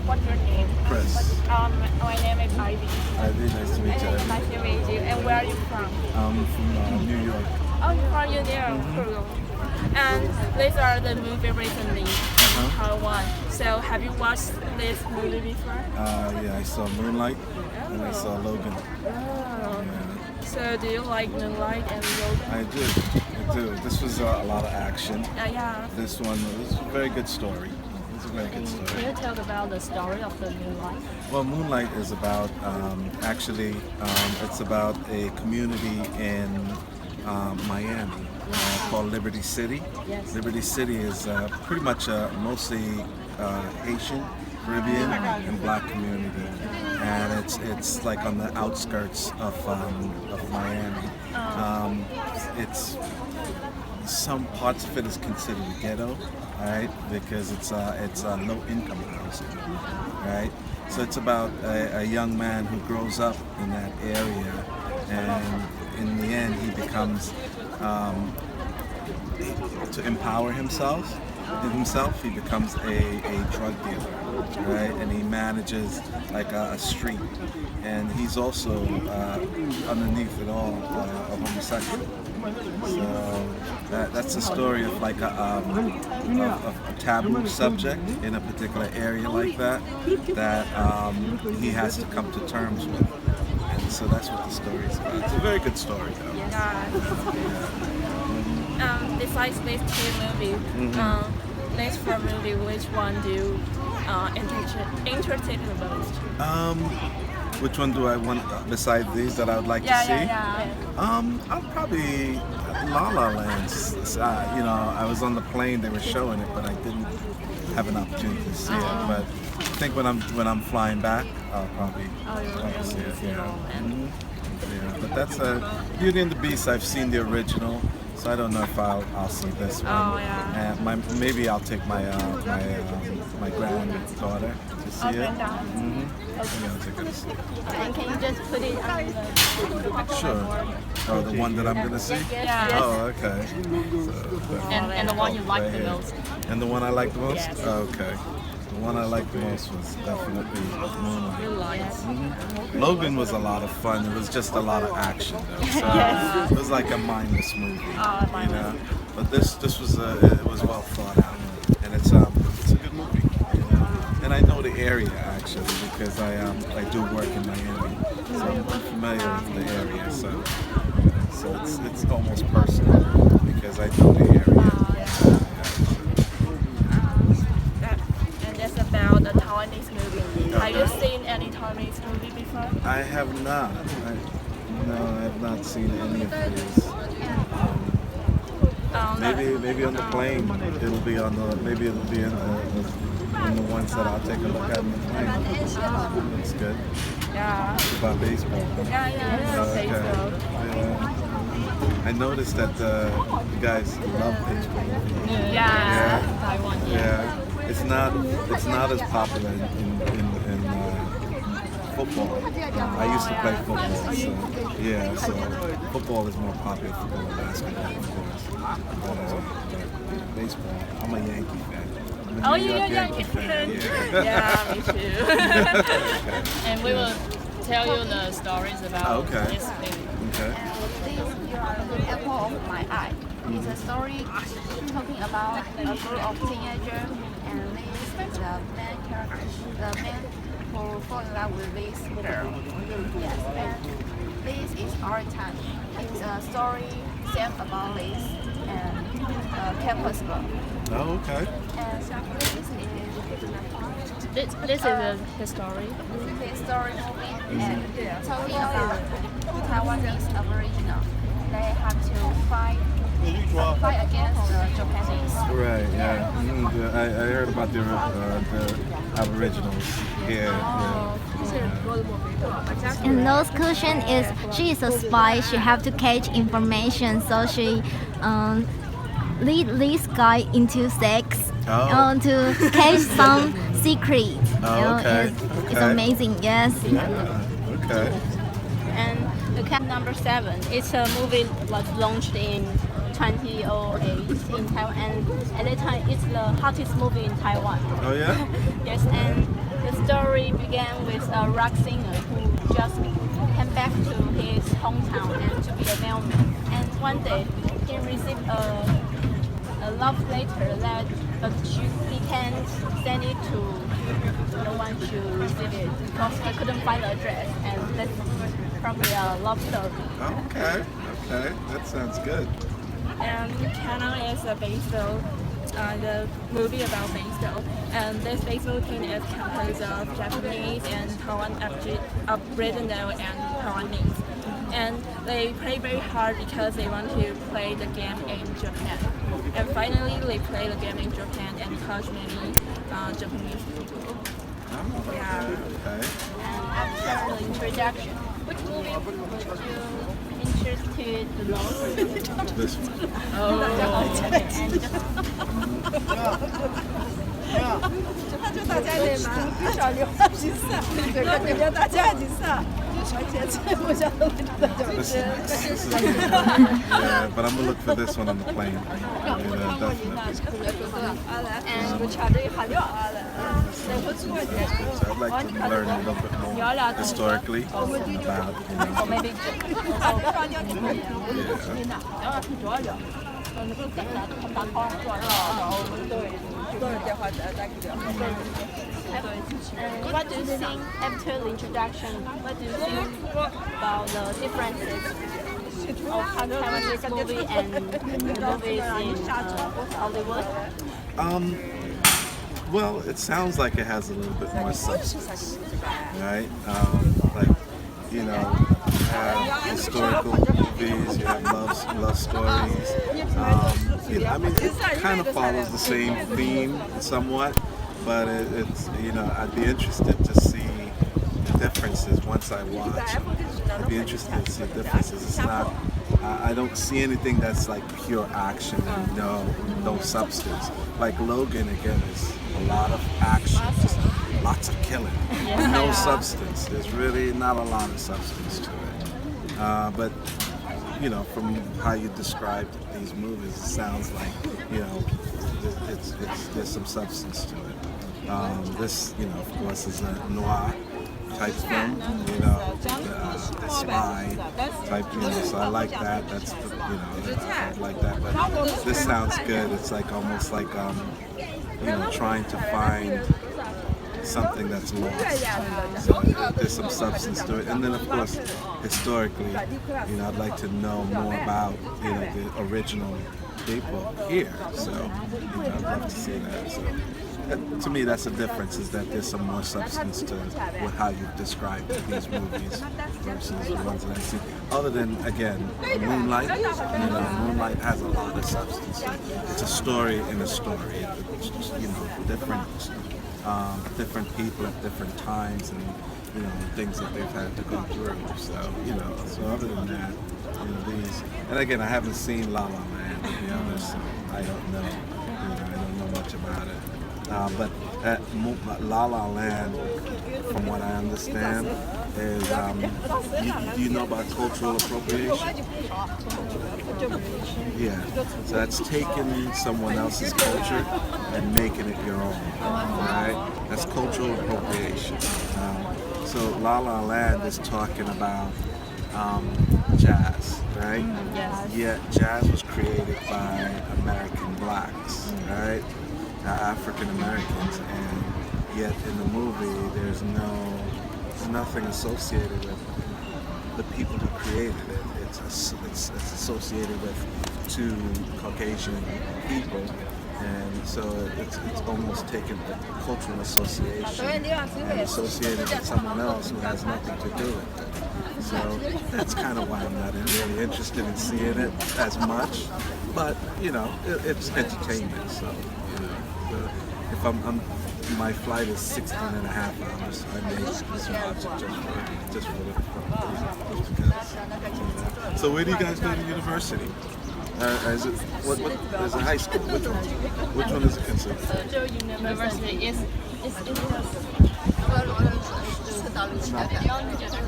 What's your name? Chris. My name is Ivy. Ivy, nice to meet you. Ivy. Nice to meet you. And where are you from? I'm from New York. Oh, you're from New York. Cool. And these are the movie recently in Taiwan. So have you watched this movie before? Yeah, I saw Moonlight and I saw Logan. Oh. Yeah. So do you like Moonlight and Logan? I do. This was a lot of action. Yeah. This one was a very good story. It's a very good story. Can you talk about the story of the Moonlight? Well, Moonlight is about, it's about a community in Miami called Liberty City. Yes. Liberty City is pretty much mostly Haitian, Caribbean, and Black community, and it's like on the outskirts of Miami. It's some parts of it is considered ghetto, right? Because it's low income housing, right? So it's about a young man who grows up in that area, and in the end he becomes to empower himself. He becomes a drug dealer, right? And he manages like a street, and he's also underneath it all a homosexual. So that's the story of like a taboo subject in a particular area like that he has to come to terms with, and so that's what the story is about. It's a very good story, though. Besides these two movies, next for movie, which one do you interested the most? Which one do I want besides these that I would like to see? I'll probably La La Land. I was on the plane; they were showing it, but I didn't have an opportunity to see it. But I think when I'm flying back, I'll probably see it. Yeah, but that's Beauty and the Beast. I've seen the original, so I don't know if I'll see this one. And maybe I'll take my granddaughter to see it. Maybe I'll take her to see it. And can you just put it on the Sure. Oh, the one that I'm gonna see? Yeah. Oh, okay. So, And the one you like the most? And the one I like the most? Yes. Oh, okay. The one I liked the most was definitely Moonlight. Logan was a lot of fun. It was just a lot of action, though. So it was like a mindless movie, you know. But this was it was well thought out, and it's a good movie, you know. And I know the area actually because I do work in Miami, so I'm familiar with the area. So it's almost personal because I know the area. About the Taiwanese movie. Have you seen any Taiwanese movie before? I have not. No, I have not seen any of these. Maybe on the plane. It'll be in the ones that I'll take a look at on the plane. Looks good. Yeah. It's about baseball. Yeah. Baseball. Yeah. I noticed that you guys love baseball. Yeah. Taiwan. Yeah. It's not as popular in football. I used to play football, so football is more popular than basketball, of course. But baseball, I'm a Yankee fan. Oh, you're a Yankee fan? Yeah, me too. And we will tell you the stories about this movie. Okay. You are the apple of my eye. It's a story talking about a group of teenagers, and the man who fall in love with this girl. Yes, and this is our time. It's a story set about this and campus girl. Oh, okay. And so This is a history. History movie and talking about Taiwanese Aboriginal. They have to fight against the Japanese. Right, yeah. I heard about the Aboriginals. Yeah. And those question is she is a spy. She have to catch information, so she lead this guy into sex to catch some secret. Okay. It's amazing. Yes. Yeah. Okay. And the Camp Number 7. It's a movie was launched in 2008 in Taiwan, and at that time it's the hottest movie in Taiwan. Oh yeah. Yes, and the story began with a rock singer who just came back to his hometown and to be a mailman. And one day he received a love letter that he can't send it to no one to receive it because he couldn't find the address, and that's probably a love story. Okay, that sounds good. And Canon is a baseball, the movie about baseball. And this baseball team is composed of Japanese and Taiwan original and Taiwanese. And they play very hard because they want to play the game in Japan. And finally, they play the game in Japan and touch many Japanese people. Oh, Yeah. okay. And after the introduction, which movie would you interested the most? This one. Yeah, but I'm gonna look for this one on the plane. Yeah, definitely. So I'd like to learn a little bit more historically about, you know. What do you think after the introduction? What do you think about the differences of Taiwanese movie and movies in Hollywood? Well, it sounds like it has a little bit more substance, right? Like, you know, you have historical movies, you have love stories. You know, I mean, it kind of follows the same theme somewhat, but it's, you know, I'd be interested to see the differences once I watch. I'd be interested to see the differences. It's not, I don't see anything that's like pure action and no substance. Like Logan, again, is a lot of action, just lots of killing, no substance. There's really not a lot of substance to it. But you know, from how you described these movies, it sounds like, you know, there's some substance to it. This, you know, of course, is a noir type film, you know, the spy type, you know, so I like that. That's, you know, I like that. But this sounds good. It's like almost like, you know, trying to find something that's lost. So there's some substance to it. And then, of course, historically, you know, I'd like to know more about, you know, the original people here. So, you know, I'd love to see that. So, to me, that's the difference, is that there's some more substance to how you've described these movies versus the ones that I've seen. Other than, again, Moonlight, you know, Moonlight has a lot of substance to it. It's a story in a story. It's just, you know, different people at different times, and, you know, things that they've had to go through. So, you know, so other than that, you know, these, and again, I haven't seen La La Land, to be honest, so I don't know, you know, I don't know much about it. But La La Land, from what I understand, is, do you know about cultural appropriation? Yeah, so that's taking someone else's culture and making it your own, right? That's cultural appropriation. So La La Land is talking about jazz, right? Yes. Yet jazz was created by American blacks, right? African Americans, and yet in the movie there's nothing associated with the people who created it. It's associated with two Caucasian people, and so it's almost taken the cultural association and associated with someone else who has nothing to do with it. So that's kind of why I'm not really interested in seeing it as much. But you know, it's entertainment, so you know. If my flight is 16 and a half hours, I may just watch it just because. So where do you guys go to university? Is it what is it high school? Which one is it considered? Suzhou University is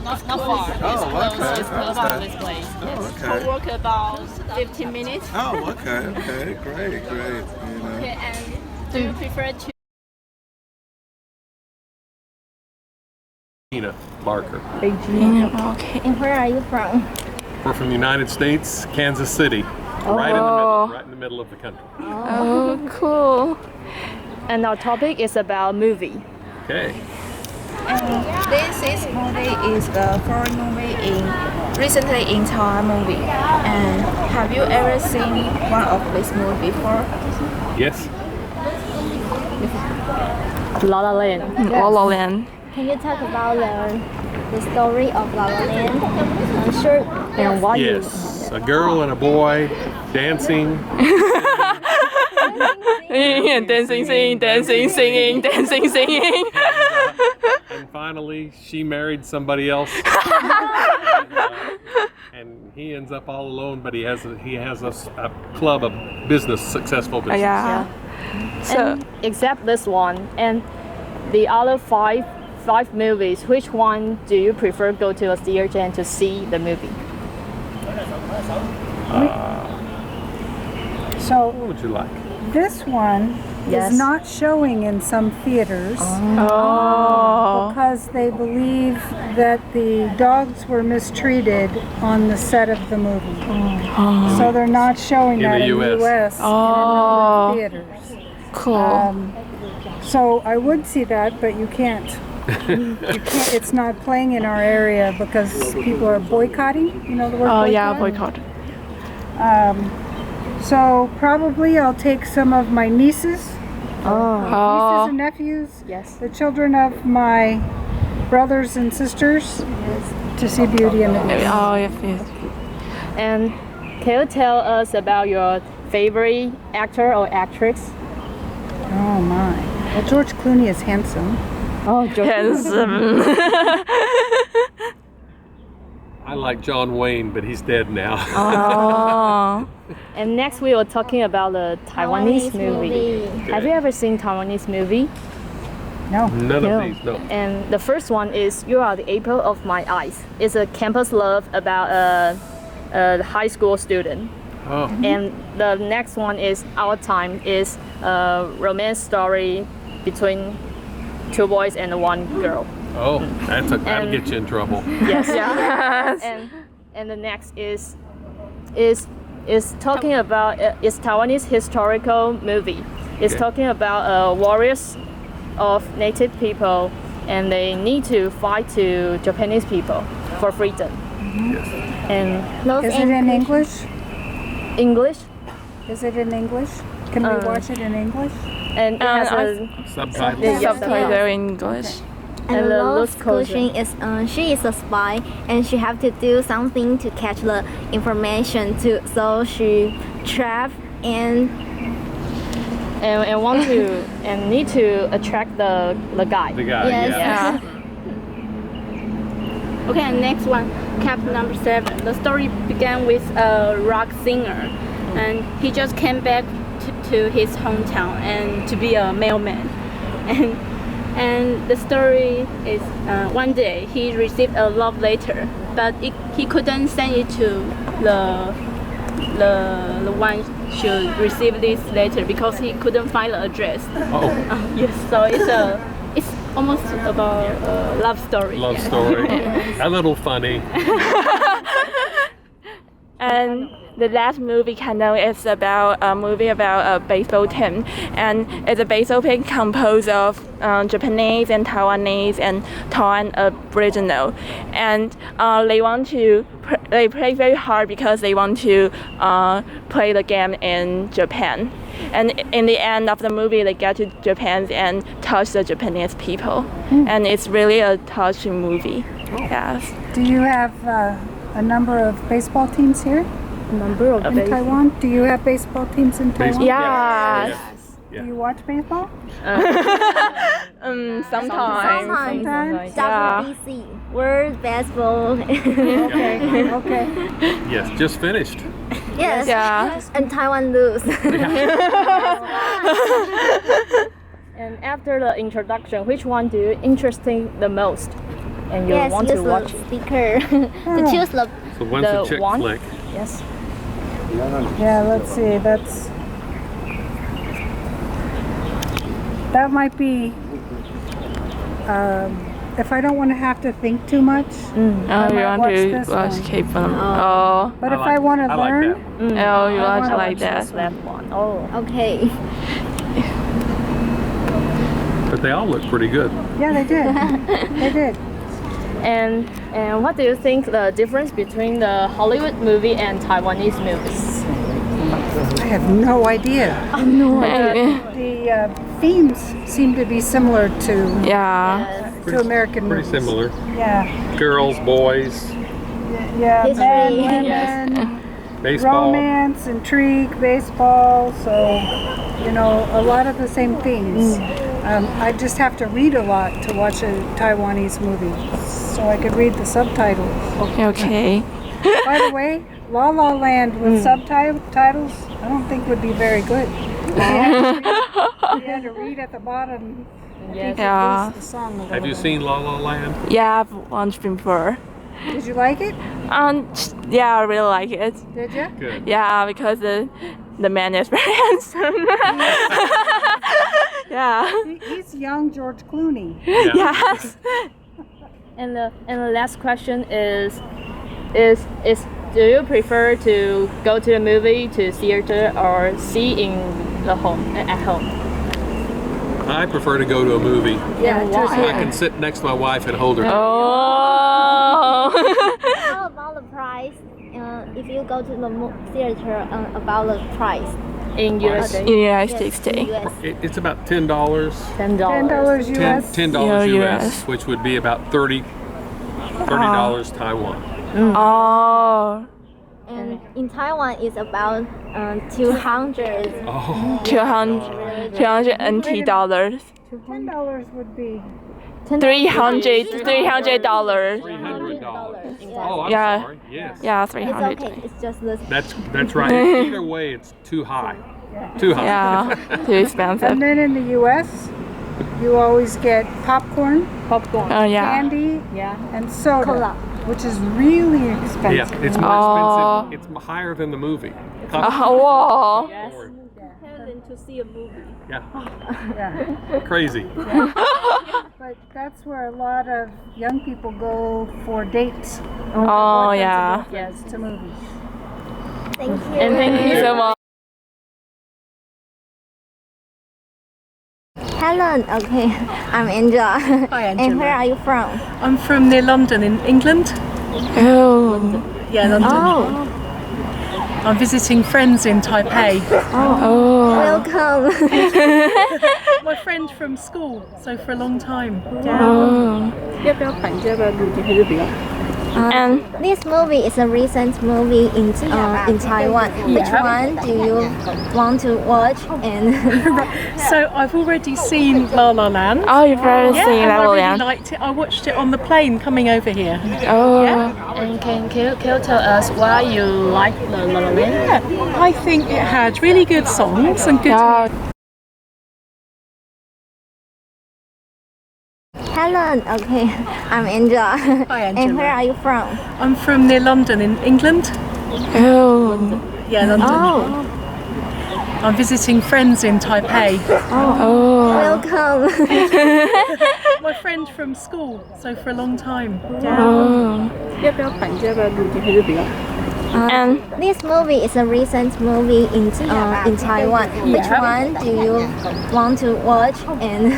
not far. Oh, okay. It's close to this place. Oh, okay. Walk about 15 minutes. Oh, okay, great. You know. Okay, and do you prefer to Tina Barker. Okay. And where are you from? We're from the United States, Kansas City, right in the middle of the country. Oh, cool. And our topic is about movie. Okay. This movie is the foreign movie recently in Taiwan movie. And have you ever seen one of this movie before? Yes. La La Land. La La Land. Can you talk about the story of La La Land? Sure. And why you Yes. A girl and a boy dancing. Dancing, singing. And finally, she married somebody else. And he ends up all alone, but he has a club of business, successful business. Yeah. So, except this one and the other five movies, which one do you prefer go to a theater and to see the movie? So What would you like? this one Yes. is not showing in some theaters because they believe that the dogs were mistreated on the set of the movie. So they're not showing In that the in the US. US in a number of theaters. cool. So I would see that, but you can't. It's not playing in our area because people are boycotting. You know the word boycott? Boycott. So probably I'll take some of my nieces. Nieces and nephews, Yes. the children of my brothers and sisters, to see Beauty and the Beast. Oh, yes. And can you tell us about your favorite actor or actress? Oh my! Well, George Clooney is handsome. Oh, Handsome. I like John Wayne, but he's dead now. Oh. And next we were talking about the Taiwanese movie. Have you ever seen Taiwanese movie? No. None No. of these, no. And the first one is You Are the Apple of My Eyes. It's a campus love about a high school student. Oh, And the next one is Our Time, is a romance story between two boys and one girl. oh, that'll get you in trouble. Yes. Yes. And the next is talking about it's Taiwanese historical movie. It's Okay. talking about warriors of native people, and they need to fight to Japanese people for freedom. Yes. And Is it in English? English, Is it in English? Can we watch it in English? and it has Subtitles. Yes. Subtitle in English. And And the Love's Lost coaching is she is a spy and she have to do something to catch the information to so she trap and want to and need to attract the guy. The guy, Yes. yeah. Yeah. Okay, and next one, cap number 7. The story began with a rock singer, and he just came back to his hometown and to be a mailman. And the story is one day he received a love letter, but he couldn't send it to the one should receive this letter because he couldn't find the address. Oh, Yes, so it's almost about a love story. love yeah. story. A little funny. And the last movie Kano is about a movie about a baseball team, and it's a baseball team composed of Japanese and Taiwanese and Taiwan Aboriginal, and they play very hard because they want to play the game in Japan, and in the end of the movie they get to Japan and touch the Japanese people, and it's really a touching movie. Yes. Do you have a number of baseball teams here Number of in Taiwan? Do you have baseball teams in Taiwan? Baseball? Yes. Yeah. Do you watch baseball? Sometimes. Sometimes. WBC World Baseball. Okay. Okay. Yes, just finished. Yes. Yeah. And Taiwan lose. And after the introduction, which one do you interesting the most? And you Yes, want use to watch? the speaker to choose the So one's The a chick one? flick. Yes. Yeah, let's see. That might be if I don't want to have to think too much, Oh, you want watch to this watch one. K-pop? Oh. But if I want to I like learn, that. Oh, you want wanna to like watch that? this That one. Oh. Okay. But they all look pretty good. yeah, they did. They did. And what do you think the difference between the Hollywood movie and Taiwanese movies? I have no idea. The themes seem to be similar Yeah. to American Pretty movies. similar. Yeah. Girls, boys, Yeah, History. men, women, baseball. romance, intrigue, baseball. So, you know, a lot of the same themes. I just have to read a lot to watch a Taiwanese movie, so I could read the subtitles. Okay. By the way, La La Land with subtitles, I don't think would be very good. You had to read at the bottom. Yes. Yeah. The song a little Have you bit. seen La La Land? Yeah, I've watched before. Did you like it? Yeah, I really like it. Did you? Good. Yeah, because the man is very handsome. Yeah. He's young George Clooney. Yeah. Yes. And the last question is do you prefer to go to a movie, to theater, or see in the home at home? I prefer to go to a movie. Yeah, So I can sit next to my wife and hold her. Oh. How about the price? If you go to the theater, about the price. In USA, In the United States, in day. US. It's about $10. $10. $10 US. $10 Yeah, US, which would be about $30 Taiwan. Oh. And in Taiwan, it's about 200. Oh, 200 NT dollars. $10 would be. $300. $300. Oh, I'm Yeah. sorry. Yes. Yeah, It's 300. okay. It's just the. That's right. Either way, it's too high. Too high. Yeah, too expensive. And then in the U.S., you always get popcorn, Popcorn. Oh yeah. candy, Yeah. and soda, Cola. which is really Yeah, expensive. it's more Oh. expensive. It's higher than the movie. Whoa. Yes. To see a movie. Yeah, Yeah. crazy. But that's where a lot of young people go for dates. Oh yeah. Yes. To movies. Thank you. And thank Thank you so much. Helen, okay. I'm Angela. Hi, And Angela. where are you from? I'm from near London in England. Oh. Yeah, London. Oh, I'm visiting friends in Taipei. Oh. welcome. My friend from school, so for a long time. Oh. And This movie is a recent movie in Taiwan. Which one do you want to watch? And So I've already seen La La Land. oh, you've already Yeah, seen and La I La really Land. liked it. I watched it on the plane coming over here. Oh. And can you tell us why you like the La La Land? Yeah, I think it had really good songs and good. Yeah. Helen, okay. I'm Angela. Hi, And Angela. where are you from? I'm from near London in England. Oh. Yeah, London. Oh, I'm visiting friends in Taipei. Oh. welcome. My friend from school, so for a long time. Oh. And This movie is a recent movie in Taiwan. Which one do you want to watch? And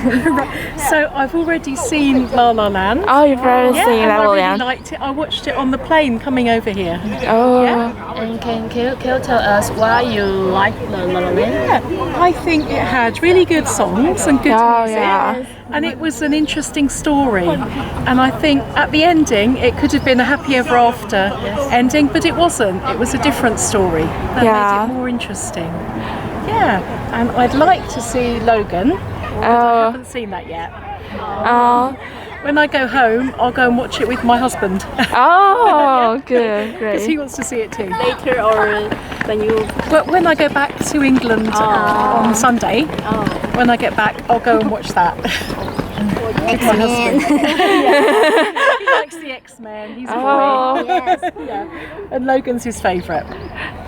So I've already seen La La Land. oh, you've already Yeah, seen and La I La really Land. liked it. I watched it on the plane coming over here. Oh. And can you tell us why you like the La La Land? Yeah, I think it had really good songs and good Oh, music. yeah. And it was an interesting story. And I think at the ending, it could have been a happy ever after ending, but it wasn't. It was a different story that Yeah. made it more interesting. Yeah, and I'd like to see Logan. I Oh. haven't seen that yet. Oh. When I go home, I'll go and watch it with my husband Oh. Good. because he Great. wants to see it too. Later or when you But when I go back to England on Sunday, when I get back, I'll go and watch that. X-Men. He likes the X-Men. He's a boy. Oh. Yes. Yeah. And Logan's his favourite.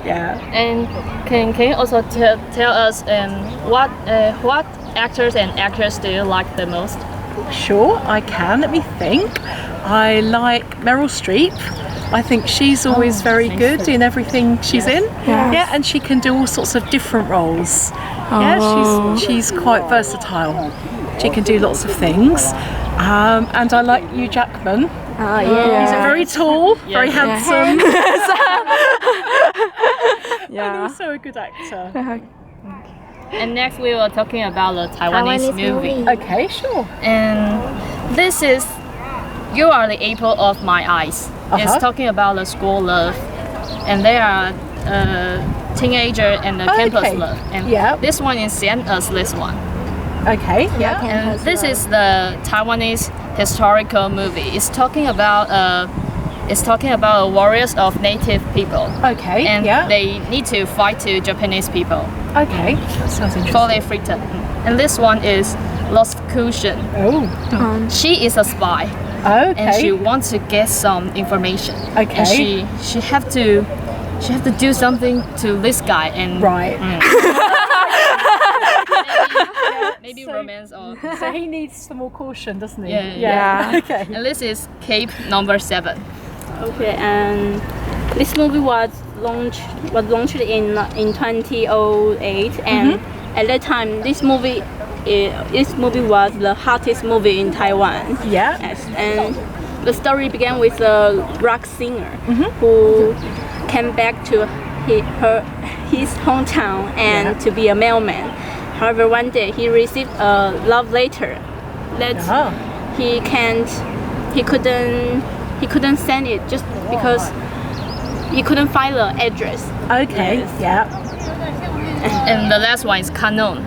Yeah. And can you also tell us what actors and actresses do you like the most? Sure, I can. Let me think. I like Meryl Streep. I think she's always very good in everything she's in. Yeah, and she can do all sorts of different roles. Yeah, she's quite versatile. She can do lots of things. And I like Hugh Jackman. He's very tall, very handsome. And also a good actor. And next we were talking about the Taiwanese movie. Okay, sure. And this is You Are the Apple of My Eyes. It's talking about the school love. And they are teenager and the campus love. And this one is sent us this one. Okay, And this is the Taiwanese historical movie. It's talking about warriors of native people. Okay, and they need to fight to Japanese people. Okay, that sounds interesting. For their freedom. And this one is Lost Cushion. She is a spy. Okay. And she wants to get some information. Okay. And she have to do something to this guy and maybe romance or so he needs some more caution, doesn't he? Yeah. Okay. And this is Cape number 7. Okay, and this movie was launched in 2008, and at that time this movie was the hottest movie in Taiwan. Yes, and the story began with a rock singer who came back to his hometown and to be a mailman. However, one day he received a love letter that he couldn't send it just because he couldn't find the address. Okay. And the last one is Canon.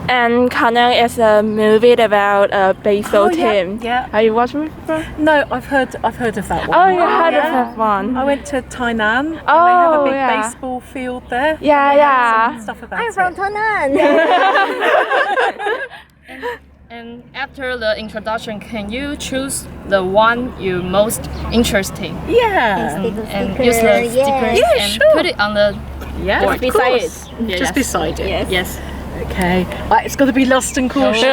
And Canon is a movie about a baseball team. Have you watched it before? No, I've heard of that one. Oh, you heard of that one? I went to Tainan. And they have a big baseball field there. Some stuff about I'm from Tainan. And after the introduction, can you choose the one you most interesting? And use the stickers and put it on the board. Beside it. Just beside it. Yes. Okay. Right, it's got to be Lost and Caution.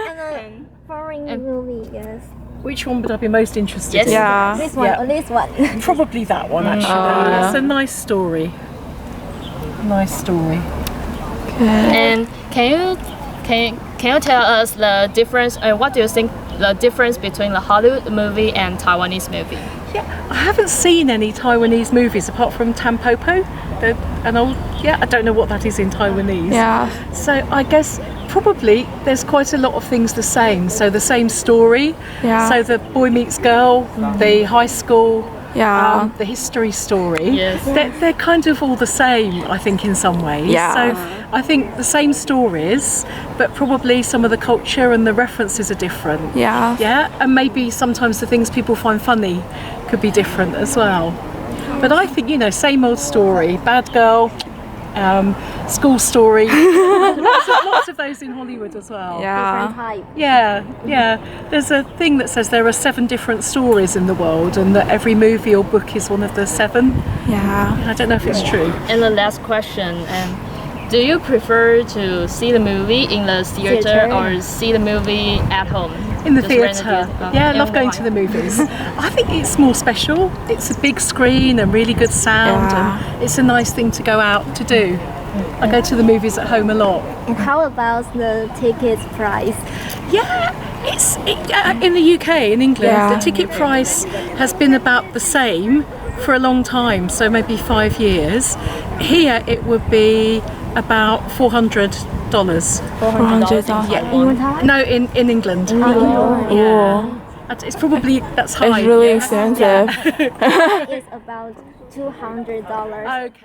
And foreign movie, yes. Which one would I be most interested in? This one or this one? Probably that one, actually. It's a nice story. And can you tell us the difference? What do you think the difference between the Hollywood movie and Taiwanese movie? I haven't seen any Taiwanese movies apart from Tampopo. I don't know what that is in Taiwanese. So I guess probably there's quite a lot of things the same. So the same story. So the boy meets girl, the high school. The history story. They're kind of all the same, I think, in some ways. So I think the same stories, but probably some of the culture and the references are different. And maybe sometimes the things people find funny could be different as well. But I think, same old story. Bad girl, school story. lots of those in Hollywood as well. Different type. There's a thing that says there are 7 different stories in the world, and that every movie or book is one of the 7. I don't know if it's true. And the last question, do you prefer to see the movie in the theater or see the movie at home? In the theatre. I love going to the movies. I think it's more special. It's a big screen and really good sound, and it's a nice thing to go out to do. I go to the movies at home a lot. And how about the ticket price? It's in the UK, in England, the ticket price has been about the same for a long time, so maybe 5 years. Here it would be about $400. $400. No, in England. It's probably, that's high. It's really expensive. It's about $200. Okay.